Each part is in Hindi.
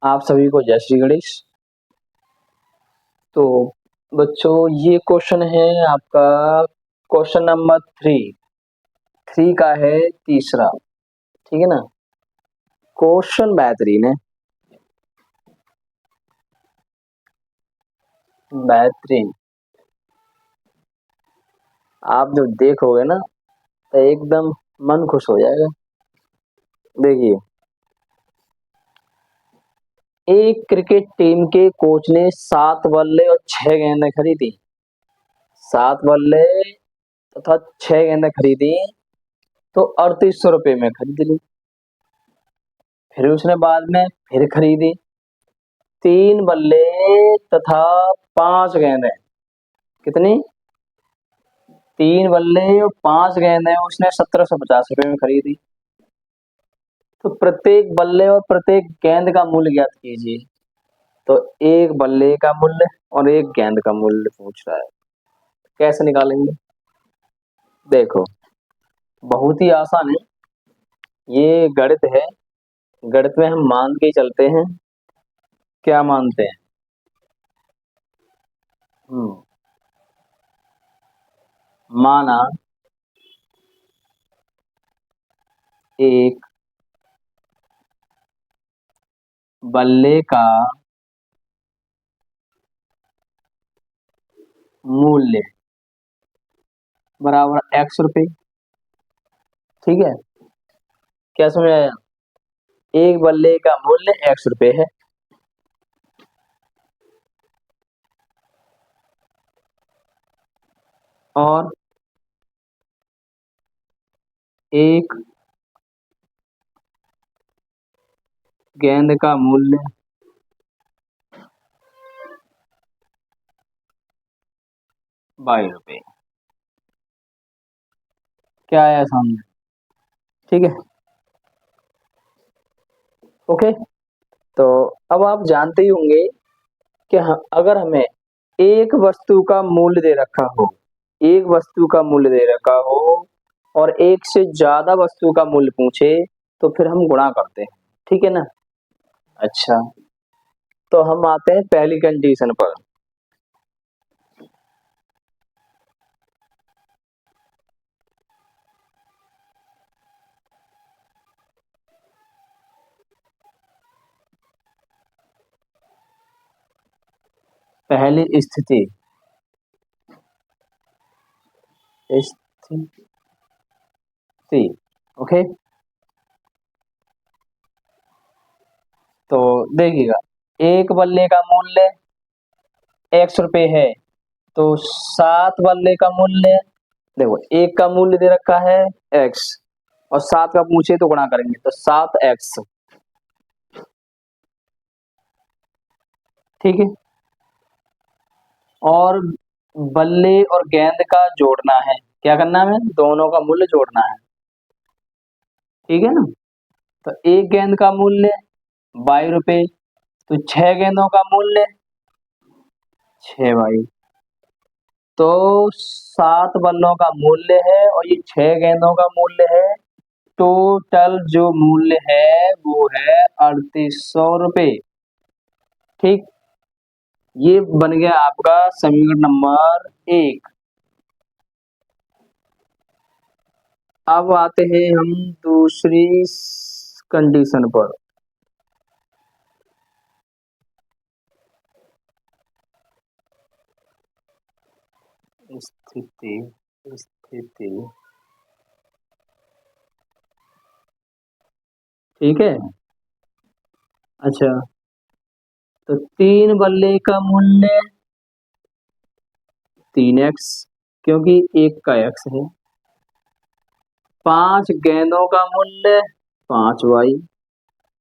आप सभी को जय श्री गणेश। तो बच्चों ये क्वेश्चन है आपका क्वेश्चन नंबर 3 का है तीसरा, ठीक है ना। क्वेश्चन बेहतरीन है, बेहतरीन। आप जब देखोगे ना तो एकदम मन खुश हो जाएगा। देखिए, एक क्रिकेट टीम के कोच ने 7 बल्ले और 6 गेंदें खरीदी। 7 बल्ले तथा 6 गेंदें खरीदी तो 3800 रुपये में खरीद ली। फिर उसने बाद में फिर खरीदी 3 बल्ले तथा 5 गेंदें। कितनी? 3 बल्ले और 5 गेंदें उसने 1750 रुपये में खरीदी। तो प्रत्येक बल्ले और प्रत्येक गेंद का मूल्य ज्ञात कीजिए। तो एक बल्ले का मूल्य और एक गेंद का मूल्य पूछ रहा है, कैसे निकालेंगे? देखो, बहुत ही आसान है, ये गणित है। गणित में हम मान के चलते हैं। क्या मानते हैं? माना एक बल्ले का मूल्य बराबर x रुपये। ठीक है, क्या समझ आया? एक बल्ले का मूल्य x रुपये है और एक गेंद का मूल्य ₹22। क्या आया सामने? ठीक है, ओके। तो अब आप जानते ही होंगे कि अगर हमें एक वस्तु का मूल्य दे रखा हो, एक वस्तु का मूल्य दे रखा हो और एक से ज्यादा वस्तु का मूल्य पूछे तो फिर हम गुणा करते हैं, ठीक है ना। अच्छा, तो हम आते हैं पहली कंडीशन पर। पहली स्थिति, स्थिति, ओके। तो देखिएगा, एक बल्ले का मूल्य x रुपये है तो 7 बल्ले का मूल्य, देखो एक का मूल्य दे रखा है x और 7 का पूछे तो गुणा करेंगे तो 7x। ठीक है, और बल्ले और गेंद का जोड़ना है। क्या करना है? दोनों का मूल्य जोड़ना है, ठीक है ना। तो एक गेंद का मूल्य ₹22, तो 6 गेंदों का मूल्य 6 तो 7 बल्लों का मूल्य है और ये 6 गेंदों का मूल्य है। टोटल जो मूल्य है वो है 3800 रुपये। ठीक, ये बन गया आपका समीकरण नंबर 1। अब आते हैं हम दूसरी कंडीशन पर। स्थिति, स्थिति, ठीक है। अच्छा, तो 3 बल्ले का मूल्य 3x, क्योंकि एक का x है। 5 गेंदों का मूल्य 5y,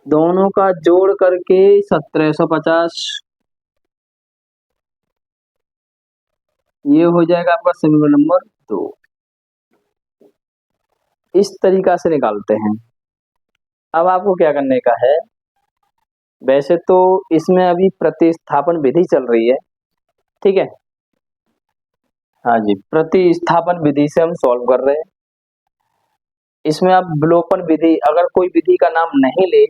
दोनों का जोड़ करके 1750। ये हो जाएगा आपका समीकरण नंबर 2। इस तरीका से निकालते हैं। अब आपको क्या करने का है, वैसे तो इसमें अभी प्रतिस्थापन विधि चल रही है, ठीक है। हाँ जी, प्रतिस्थापन विधि से हम सॉल्व कर रहे हैं। इसमें आप विलोपन विधि, अगर कोई विधि का नाम नहीं ले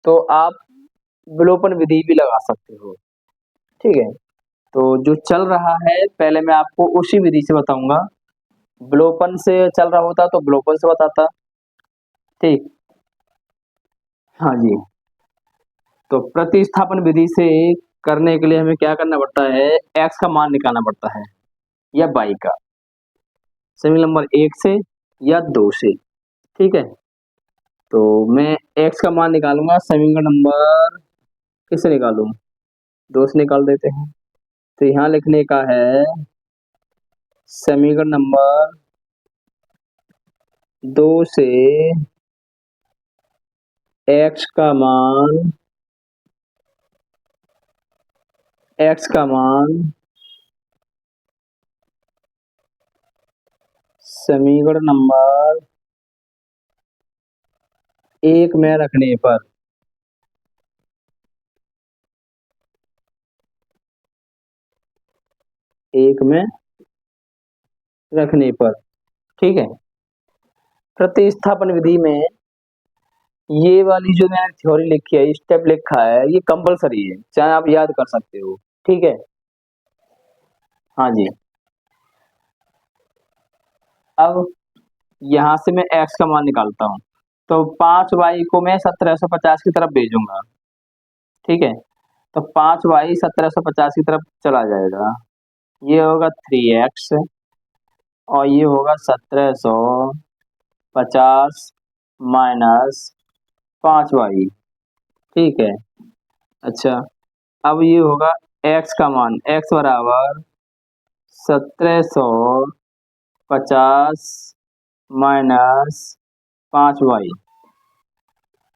तो आप विलोपन विधि भी लगा सकते हो। ठीक है, तो जो चल रहा है पहले मैं आपको उसी विधि से बताऊंगा। विलोपन से चल रहा होता तो विलोपन से बताता। ठीक, हाँ जी। तो प्रतिस्थापन विधि से करने के लिए हमें क्या करना पड़ता है, एक्स का मान निकालना पड़ता है या वाई का, समीकरण नंबर 1 से या 2 से। ठीक है, तो मैं एक्स का मान निकालूंगा, समीकरण नंबर किससे निकालूं, 2 से निकाल देते हैं। तो यहाँ लिखने का है समीकरण नंबर 2 से एक्स का मान, एक्स का मान समीकरण नंबर 1 में रखने पर, एक में रखने पर, ठीक है। प्रतिस्थापन विधि में ये वाली जो मैंने थ्योरी लिखी है, स्टेप लिखा है, ये कंपलसरी है, चाहे आप याद कर सकते हो। ठीक है, हाँ जी। अब यहां से मैं x का मान निकालता हूं, तो 5y को मैं 1750 की तरफ भेजूंगा। ठीक है, तो 5y 1750 की तरफ चला जाएगा, ये होगा 3x और ये होगा 1750 माइनस 5y। ठीक है, अच्छा, अब ये होगा x का मान, x बराबर 1750 माइनस 5y,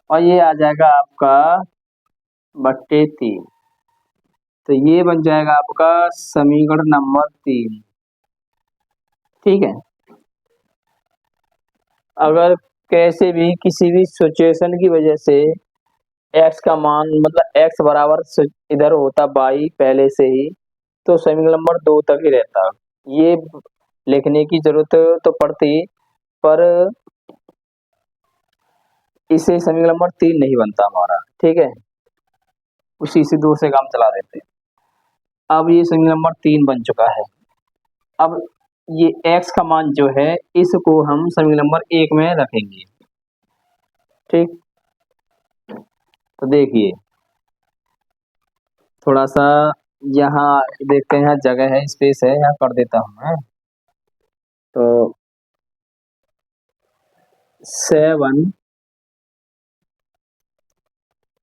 और ये आ जाएगा आपका बट्टे 3। तो ये बन जाएगा आपका समीकरण नंबर 3। ठीक है, अगर कैसे भी किसी भी सिचुएशन की वजह से x का मान, मतलब x बराबर इधर होता y पहले से ही, तो समीकरण नंबर 2 तक ही रहता, ये लिखने की जरूरत तो पड़ती, पर इससे समीकरण नंबर 3 नहीं बनता हमारा। ठीक है, उसी से 2 से काम चला देते। अब ये समीकरण नंबर 3 बन चुका है। अब ये x का मान जो है, इसको हम समीकरण नंबर 1 में रखेंगे। ठीक, तो देखिए थोड़ा सा यहाँ देखते हैं, जगह है, स्पेस है, यहाँ कर देता हूँ मैं। तो 7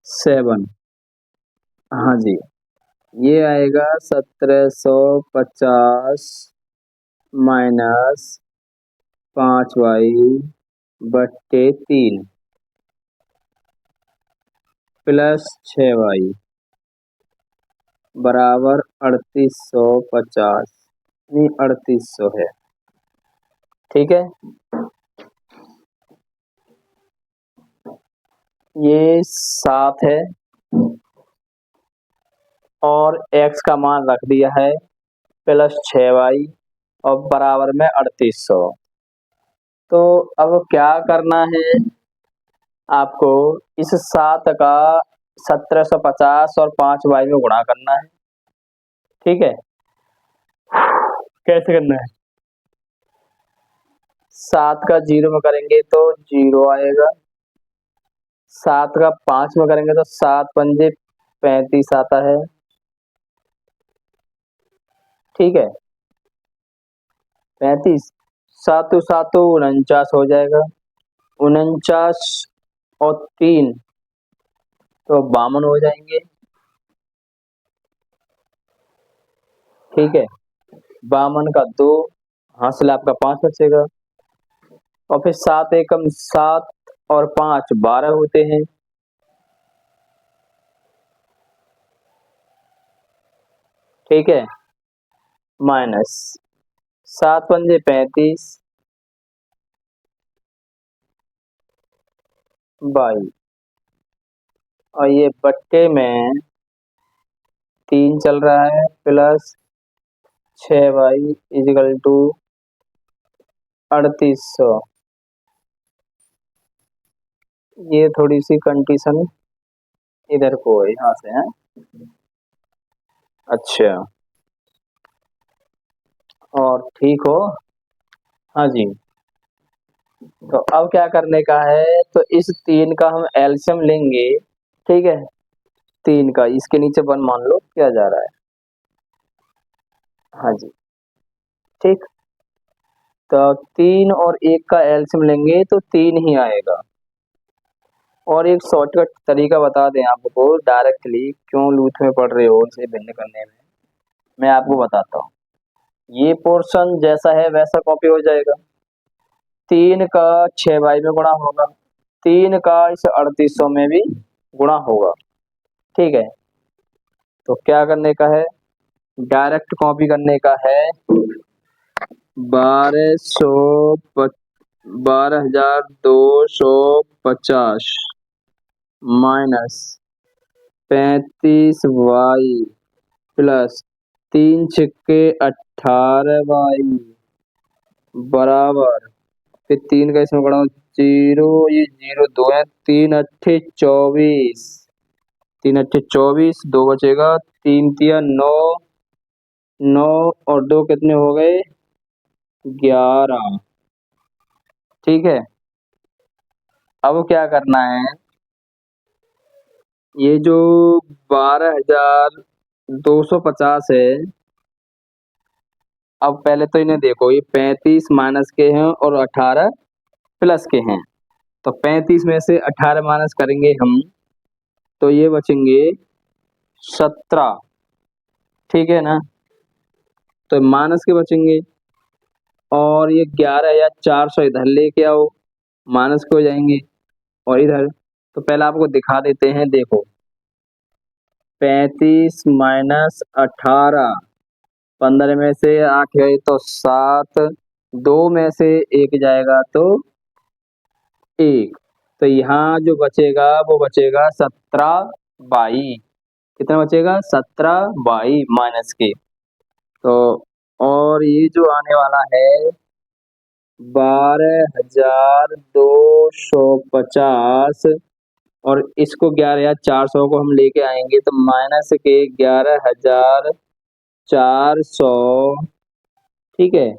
7, हाँ जी, ये आएगा 1750 माइनस 5y बट्टे 3 प्लस 6y बराबर 3850, नहीं 3800 है। ठीक है, ये 7 है और x का मान रख दिया है प्लस 6y और बराबर में 3800। तो अब क्या करना है आपको, इस 7 का 1750 और 5y में गुणा करना है। ठीक है, कैसे करना है, 7 का 0 में करेंगे तो 0 आएगा, 7 का 5 में करेंगे तो 7 पंजे 35 आता है। ठीक है, 35, 7 7 49 हो जाएगा, 49 और 3 तो 52 हो जाएंगे। ठीक है, 52 का 2, हासिल आपका 5 बचेगा, और फिर 7 एकम 7 और 5 12 होते हैं। ठीक है, माइनस 7 पंजे 35 22, और ये बट्टे में 3 चल रहा है प्लस 6y इजिकल टू 3800। ये थोड़ी सी कंडीशन इधर को है, यहाँ से है। अच्छा, और ठीक हो। हाँ जी। तो अब क्या करने का है, तो इस तीन का हम एलसीएम लेंगे। ठीक है, तीन का इसके नीचे वन मान लो क्या जा रहा है। हाँ जी, ठीक। तो तीन और एक का एलसीएम लेंगे तो तीन ही आएगा। और एक शॉर्टकट तरीका बता दें आपको, डायरेक्टली क्यों लूप में पढ़ रहे हो इसे भिन्न करने में, मैं आपको बताता हूँ। ये पोर्शन जैसा है वैसा कॉपी हो जाएगा। तीन का 6 बाई में गुणा होगा, तीन का इस 3800 में भी गुणा होगा। ठीक है, तो क्या करने का है, डायरेक्ट कॉपी करने का है। 12,250 माइनस 35 वाई प्लस 3 छक्के 18 वाई बराबर, फिर तीन का इसमें बढ़ाओ जीरो, ये जीरो दो है, 3 अट्ठे 24, 3 अट्ठे 24, दो बचेगा, 3 तिया 9, 9 और दो कितने हो गए, 11। ठीक है, अब क्या करना है, ये जो 12,250 है, अब पहले तो इन्हें देखो, ये 35 माइनस के हैं और 18 प्लस के हैं। तो 35 में से 18 माइनस करेंगे हम, तो ये बचेंगे 17। ठीक है ना, तो माइनस के बचेंगे। और ये 11,400 इधर लेके आओ, माइनस के हो जाएंगे। और इधर तो पहले आपको दिखा देते हैं, देखो 35 माइनस 18, 15 में से 8 गए तो 7, दो में से एक जाएगा तो 1। तो यहाँ जो बचेगा वो बचेगा 17 बाई, कितना बचेगा 17 बाई माइनस के। तो और ये जो आने वाला है 12,250, और इसको 11,400 को हम लेके आएंगे तो माइनस के 11,400। ठीक है,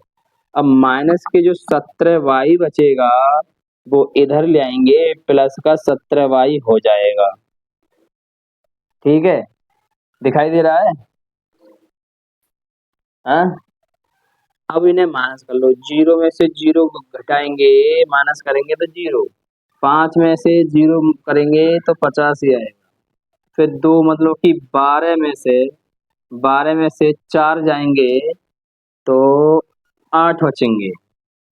अब माइनस के जो 17 वाई बचेगा वो इधर ले आएंगे, प्लस का 17 वाई हो जाएगा। ठीक है, दिखाई दे रहा है। हाँ, अब इन्हें माइनस कर लो, जीरो में से जीरो घटाएंगे, माइनस करेंगे तो जीरो, 5 में से जीरो करेंगे तो 50 ही आएगा। फिर दो मतलब कि 12 में से 4 जाएंगे तो 8 बचेंगे।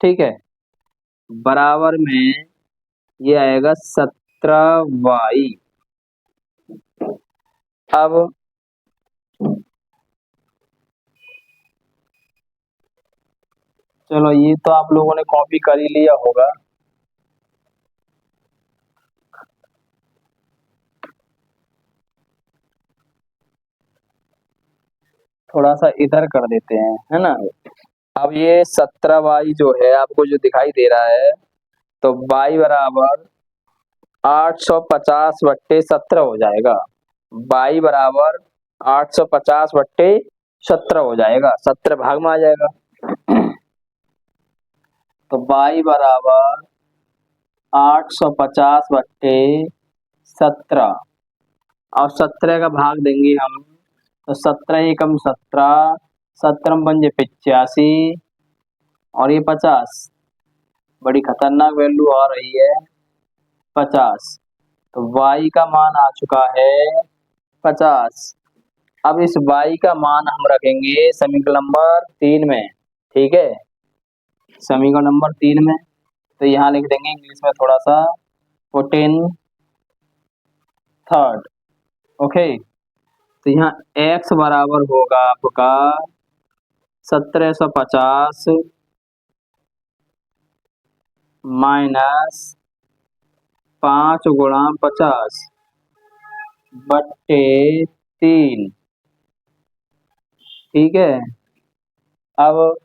ठीक है, बराबर में ये आएगा 17 वाई। अब चलो, ये तो आप लोगों ने कॉपी कर ही लिया होगा। थोड़ा सा इधर कर देते हैं, है ना। अब ये 17 वाई जो है आपको जो दिखाई दे रहा है, तो वाई बराबर 850/17 हो जाएगा। वाई बराबर 850/17 हो जाएगा, 17 भाग में आ जाएगा। तो वाई बराबर 850/17, और 17 का भाग देंगे हम, तो 17 एकम 17, 17 पंजे 85, और ये 50, बड़ी खतरनाक वैल्यू आ रही है 50। तो y का मान आ चुका है 50। अब इस y का मान हम रखेंगे समीकरण नंबर 3 में। ठीक है, समीकरण नंबर 3 में, तो यहाँ लिख देंगे इंग्लिश में थोड़ा सा, 14/3। ओके, तो यहाँ x बराबर होगा आपका 1750 माइनस 5 × 50/3। ठीक है, अब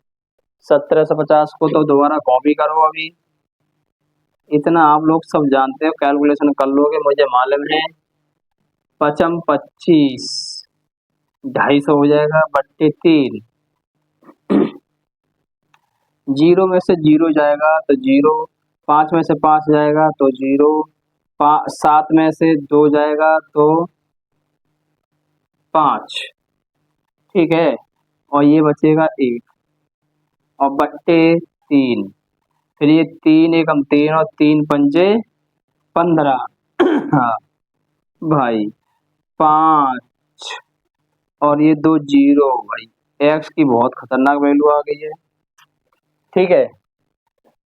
1750 को तो दोबारा कॉपी करो अभी, इतना आप लोग सब जानते हो, कैलकुलेशन कर लोगे, मुझे मालूम है। पचम 25, 250 हो जाएगा बट्टे 3। जीरो में से जीरो जाएगा तो जीरो, 5 में से 5 जाएगा तो जीरो, 7 में से 2 जाएगा तो 5। ठीक है, और ये बचेगा 1 और बट्टे 3। फिर ये 3 एकम 3 और 3 पंजे 15। हाँ भाई, 5 और ये 2 जीरो भाई, एक्स की बहुत खतरनाक वैल्यू आ गई है। ठीक है,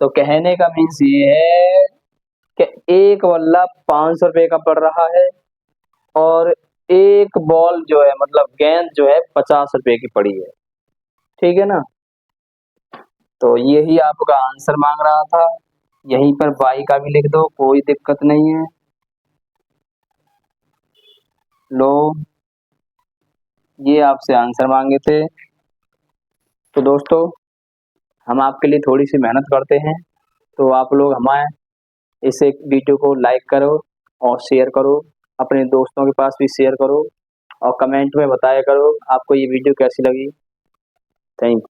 तो कहने का मीन्स ये है कि एक बल्ला 500 रुपए का पड़ रहा है और एक बॉल जो है, मतलब गेंद जो है, 50 रुपए की पड़ी है। ठीक है ना, तो यही आपका आंसर मांग रहा था। यहीं पर बाई का भी लिख दो, कोई दिक्कत नहीं है। लो, ये आपसे आंसर मांगे थे। तो दोस्तों, हम आपके लिए थोड़ी सी मेहनत करते हैं, तो आप लोग हमारे इस एक वीडियो को लाइक करो और शेयर करो, अपने दोस्तों के पास भी शेयर करो और कमेंट में बताया करो आपको ये वीडियो कैसी लगी। Thank you.